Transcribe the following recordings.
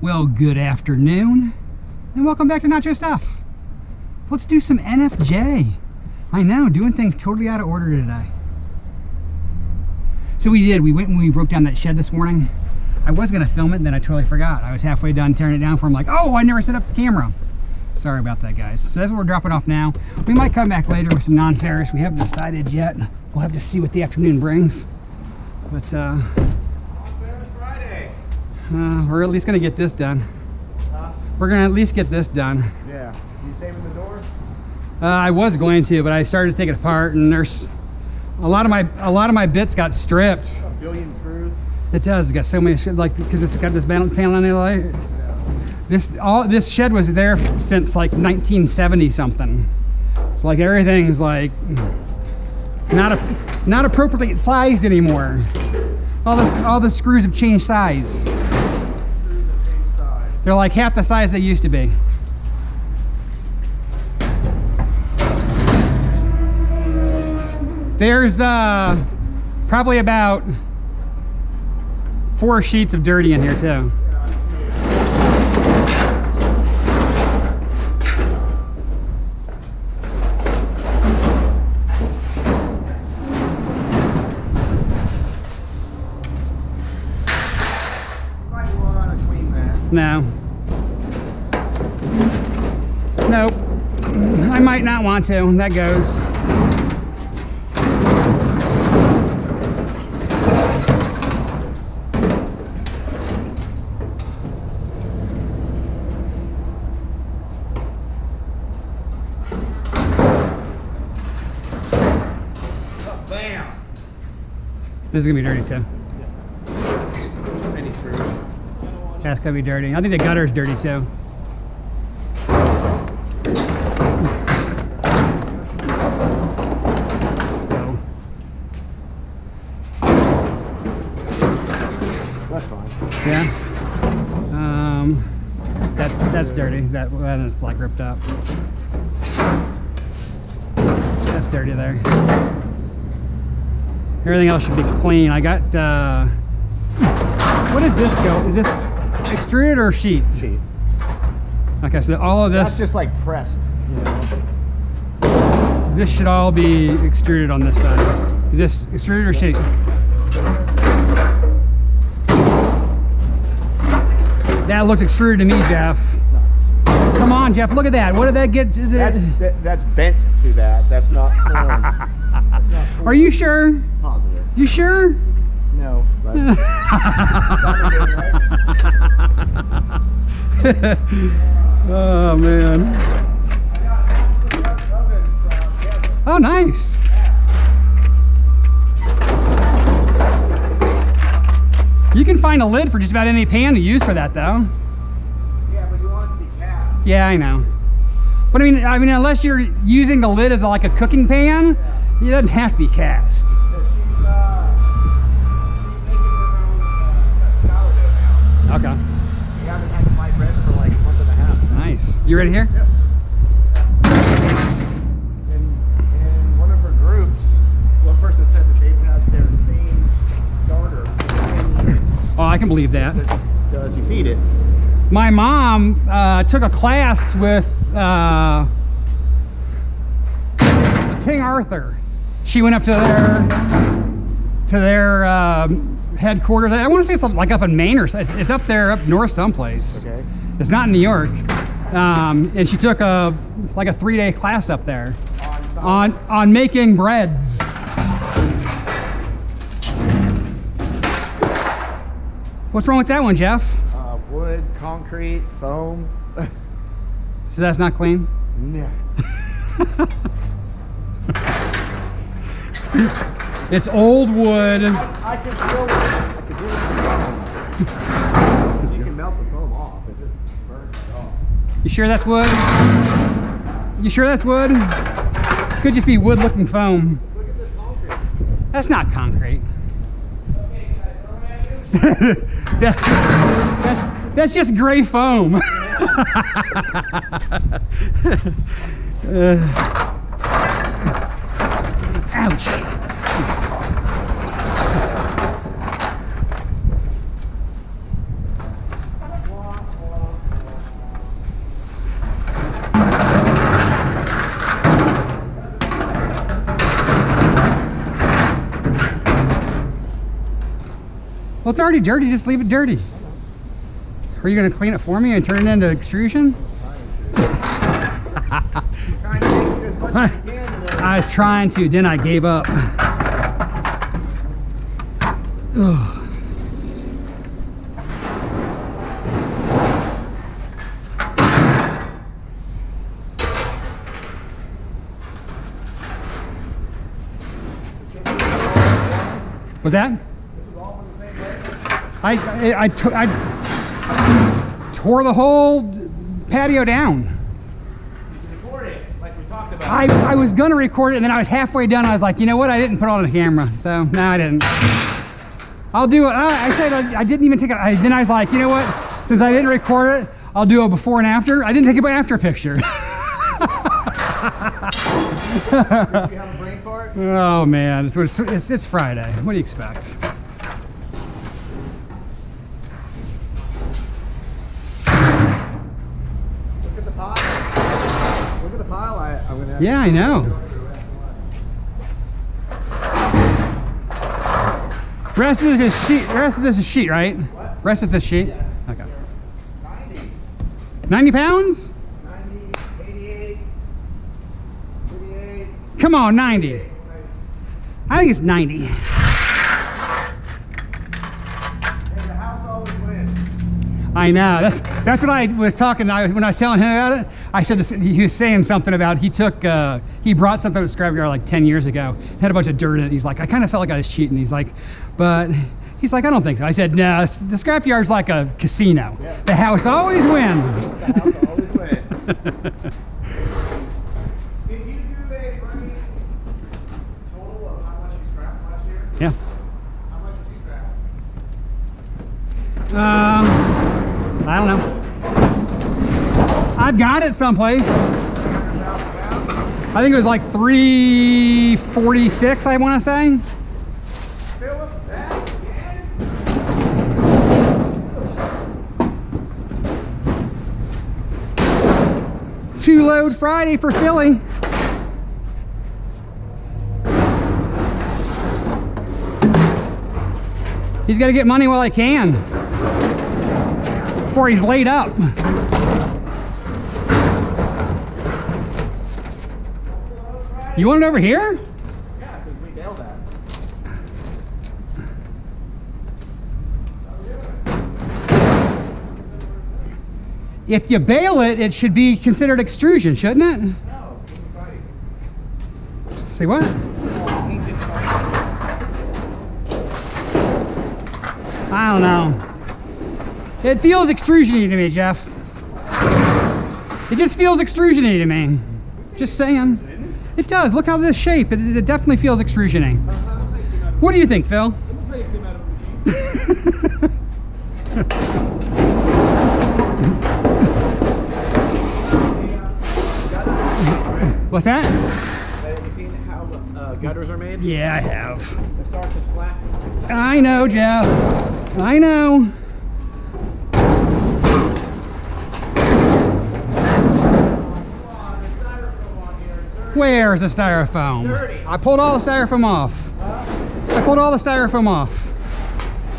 Well, good afternoon, and welcome back to Nacho Stuff. Let's do some NFJ. I know, doing things totally out of order today. So we went and we broke down that shed this morning. I was gonna film it, and then I totally forgot. I was halfway done tearing it down for him, like, oh, I never set up the camera. Sorry about that, guys. So that's what we're dropping off now. We might come back later with some non-ferrous. We haven't decided yet. We'll have to see what the afternoon brings. But Friday. We're at least gonna get this done. We're gonna at least get this done. Yeah. You saving the door? I was going to, but I started to take it apart, and there's a lot of my bits got stripped. A billion screws. It does. It's got so many, like, because it's got this panel on it. This shed was there since like 1970 something. It's like everything's like not appropriately sized anymore. All the screws have changed size. They're like half the size they used to be. There's probably about 4 sheets of dirty in here too. No. Nope. I might not want to. That goes. Oh, bam. This is gonna be dirty too. Any screws? That's gonna be dirty. I think the gutter's dirty too. That's fine. Yeah. That's dirty. That is like ripped up. That's dirty there. Everything else should be clean. I got. What does this go? Is this extruded or sheet? Sheet. Okay, so all of this. That's just like pressed, you know. This should all be extruded on this side. Is this extruded or sheet? That looks extruded to me, Jeff. It's not. Come on, Jeff, look at that. What did that get? That's bent to that. That's not formed. That's not formed. Are you sure? Positive. You sure? No. But Oh man. Oh, nice. You can find a lid for just about any pan to use for that, though. Yeah, but you want it to be cast. Yeah, I know. But I mean, unless you're using the lid as like a cooking pan, it doesn't have to be cast. She's making her own sourdough now. Okay. We haven't had my bread for like a month and a half. Nice. You ready here? Yep. In one of her groups, one person said that they've had their same starter for 10 years. Oh, I can believe that. Does you feed it? My mom took a class with King Arthur. She went up to their headquarters. I want to say it's like up in Maine or it's up there, up north someplace. Okay. It's not in New York. And she took like a 3-day class up there on making breads. What's wrong with that one, Jeff? Wood, concrete, foam. So that's not clean? Yeah. It's old wood. I can still, I could do it with foam. You can melt the foam off. It just burns it off. You sure that's wood? You sure that's wood? Could just be wood looking foam. Look at this concrete. That's not concrete. Okay, can I throw it at you? That's just gray foam. Ouch. it's already dirty, just leave it dirty. Are you gonna clean it for me and turn it into extrusion? I was trying to, then I gave up. Ugh. Was that? I tore the whole patio down. Record it like we talked about. I was gonna record it, and then I was halfway done. I was like, you know what? I didn't put it on the camera, so no, I didn't. I'll do it. I said I didn't even take it. Then I was like, you know what? Since I didn't record it, I'll do a before and after. I didn't take a after picture. Did you have a brain fart? Oh man, it's Friday. What do you expect? Look at the pile. Look at the pile. I'm gonna have Yeah, I know. Rest of this is sheet. Rest of this is sheet, right? What? Rest of this sheet. Yeah. Okay. 90. 90 pounds? 90, 88, 88. Come on, 90. I think it's 90. And the house always wins. I know. That's what I was talking. When I was telling him about it, I said this, he was saying something about he brought something to the scrapyard like 10 years ago. Had a bunch of dirt in it. He's like, I kind of felt like I was cheating. He's like, I don't think so. I said, no, the scrapyard's like a casino. Yeah. The house always wins. The house always wins. Did you do a running total of how much you scrapped last year? Yeah. How much did you scrap? I don't know. I've got it someplace. 300,000 pounds? I think it was like 346, I want to say. Philip, that again? 2-load Friday for Philly. He's got to get money while he can before he's laid up. You want it over here? Yeah, because we nailed that. If you bail it, it should be considered extrusion, shouldn't it? No, it's exciting. Say what? I don't know. It feels extrusion-y to me, Jeff. It just feels extrusion-y to me. Just saying. It does. Look how this shape. It definitely feels extrusion-y. What do you think, Phil? What's that? Have you seen how gutters are made? Yeah, I have. They start as flat. I know, Jeff. I know. Where's the styrofoam? Dirty. I pulled all the styrofoam off. I pulled all the styrofoam off.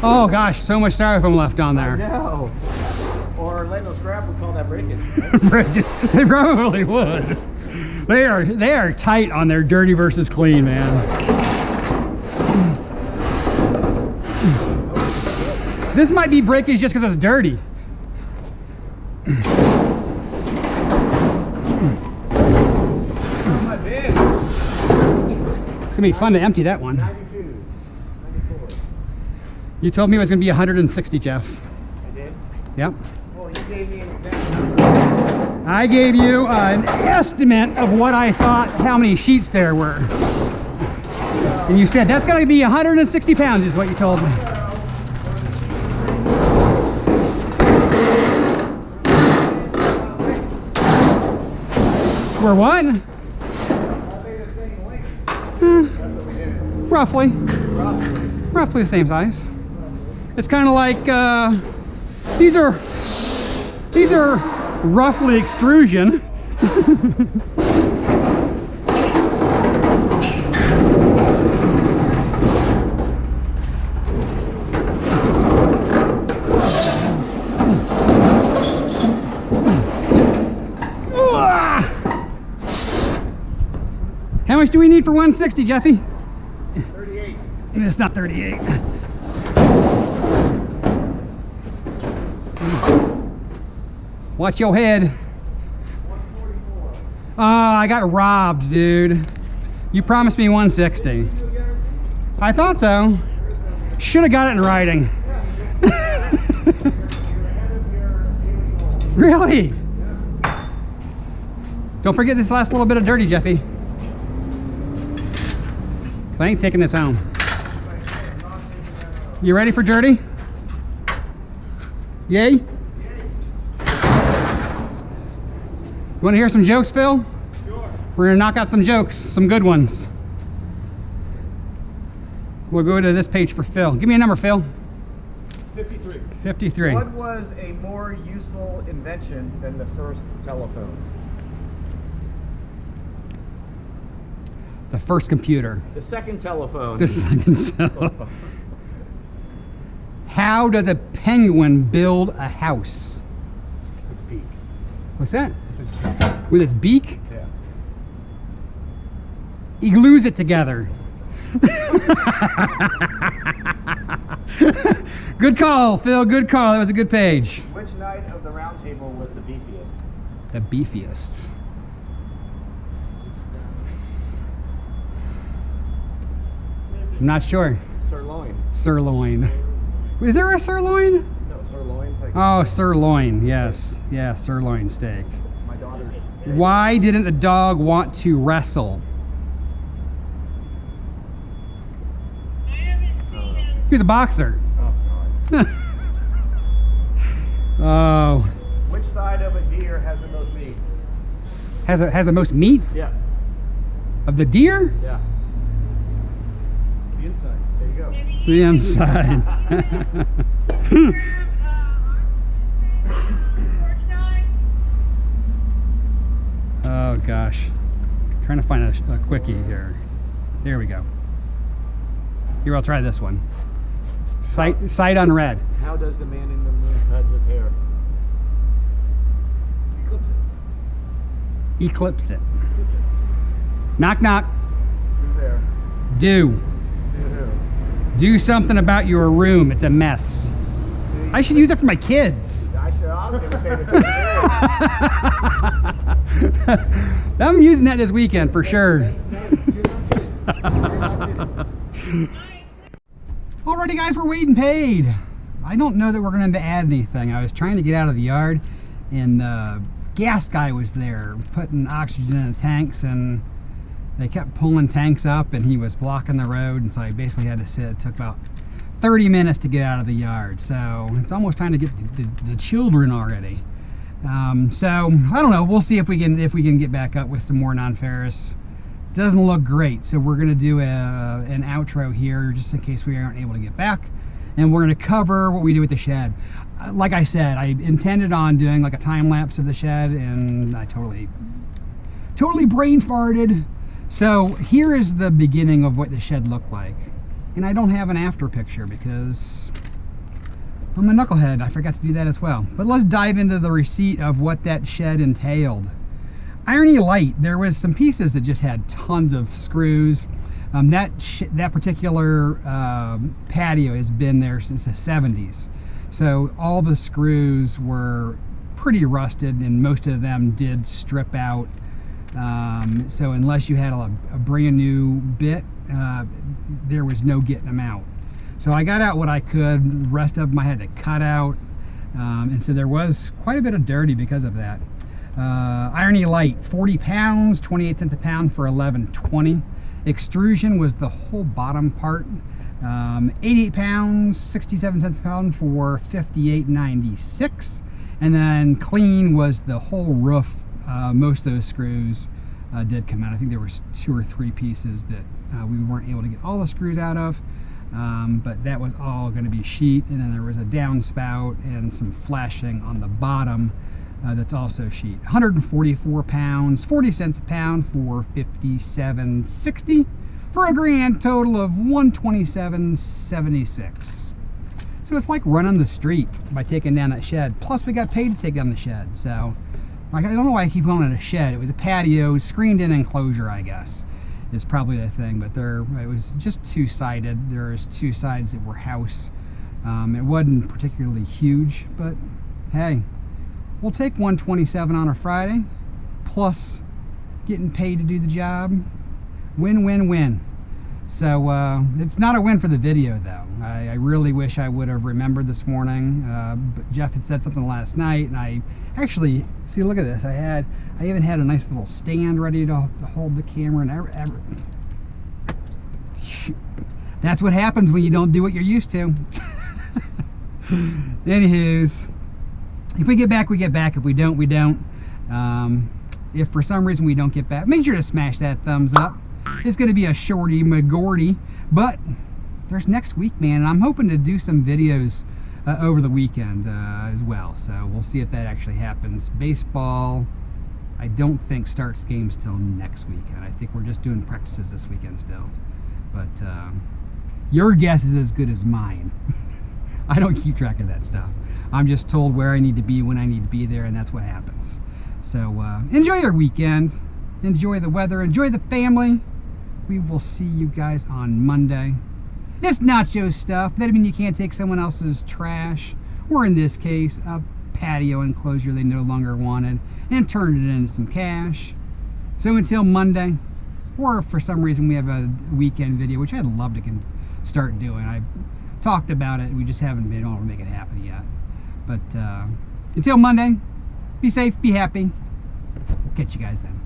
Oh gosh, so much styrofoam left on there. No. Or Orlando Scrap would call that breakage. They probably would. They are tight on their dirty versus clean, man. This might be breakage just because it's dirty. It's gonna be fun to empty that one. 92, 94. You told me it was gonna be 160, Jeff. I did? Yep. Well, you gave me an example. I gave you an estimate of what I thought, how many sheets there were. And you said, that's gonna be 160 pounds is what you told me. We're what? Roughly. Roughly the same size. It's kind of like these are roughly extrusion. much do we need for 160, Jeffy? 38. It's not 38. Watch your head. 144. I got robbed, dude. You promised me 160. I thought so. Should have got it in writing. Really? Don't forget this last little bit of dirty, Jeffy. I ain't taking this home. You ready for dirty? Yay? You want to hear some jokes, Phil? Sure. We're gonna knock out some jokes, some good ones. We'll go to this page for Phil. Give me a number, Phil. 53. 53. What was a more useful invention than the first telephone? The first computer. The second telephone. The second cell. How does a penguin build a house? Its beak. What's that? With its beak? Yeah. He glues it together. Good call, Phil. Good call. That was a good page. Which knight of the round table was the beefiest? The beefiest. I'm not sure. Sirloin. Sirloin. Is there a sirloin? No, sirloin. Like Oh, sirloin. Yes. Yeah, sirloin steak. my daughter's. Why didn't the dog want to wrestle? He was a boxer. Oh, God. Oh. Which side of a deer has the most meat? Has the most meat Yeah. of the deer? Yeah. The inside. There you go. The inside. Oh gosh. Trying to find a quickie here. There we go. Here, I'll try this one. Sight unread. How does the man in the moon cut his hair? Eclipse it. Eclipse it. Knock knock. Who's there? Do. Do who? Do something about your room. It's a mess. I should use it for my kids. I was going to say the same thing. I'm using that this weekend for sure. Alrighty guys, we're waiting paid. I don't know that we're going to add anything. I was trying to get out of the yard and the gas guy was there putting oxygen in the tanks, and they kept pulling tanks up and he was blocking the road, and so I basically had to sit. It took about 30 minutes to get out of the yard, so it's almost time to get the children already. So I don't know, we'll see if we can get back up with some more non-ferrous. Doesn't look great, so we're going to do an outro here just in case we aren't able to get back, and we're going to cover what we do with the shed. Like I said, I intended on doing like a time lapse of the shed, and I totally brain farted. So here is the beginning of what the shed looked like, and I don't have an after picture because I'm a knucklehead. I forgot to do that as well. But let's dive into the receipt of what that shed entailed. Irony light, there was some pieces that just had tons of screws. That particular patio has been there since the 70s. So all the screws were pretty rusted, and most of them did strip out. So unless you had a brand new bit, there was no getting them out. So I got out what I could. The rest of them I had to cut out. And so there was quite a bit of dirty because of that. Irony light, 40 pounds, 28 cents a pound for $11.20. Extrusion was the whole bottom part, 88 pounds, 67 cents a pound for $58.96. And then clean was the whole roof. Most of those screws did come out. I think there was 2 or 3 pieces that we weren't able to get all the screws out of. But that was all going to be sheet, and then there was a downspout and some flashing on the bottom. That's also sheet. 144 pounds, 40 cents a pound for $57.60 for a grand total of $127.76. So it's like running the street by taking down that shed. Plus we got paid to take down the shed. So I don't know why I keep calling it a shed. It was a patio, screened in enclosure, I guess. is probably the thing, but it was just two-sided. There's two sides that were house. It wasn't particularly huge, but hey, we'll take 127 on a Friday, plus getting paid to do the job. Win, win, win. So it's not a win for the video, though. I really wish I would have remembered this morning. But Jeff had said something last night, and I actually, see, look at this. I even had a nice little stand ready to hold the camera, and that's what happens when you don't do what you're used to. Anywho's, if we get back, we get back. If we don't, we don't. If for some reason we don't get back, make sure to smash that thumbs up. It's going to be a shorty McGordy, but there's next week, man, and I'm hoping to do some videos over the weekend as well, so we'll see if that actually happens. Baseball, I don't think starts games till next weekend. I think we're just doing practices this weekend still, but your guess is as good as mine. I don't keep track of that stuff. I'm just told where I need to be when I need to be there, and that's what happens. So enjoy your weekend, enjoy the weather, enjoy the family. We will see you guys on Monday. It's Nacho Stuff. That means you can't take someone else's trash, or in this case, a patio enclosure they no longer wanted, and turn it into some cash. So until Monday, or if for some reason we have a weekend video, which I'd love to start doing. I talked about it, we just haven't been able to make it happen yet. But until Monday, be safe, be happy. Catch you guys then.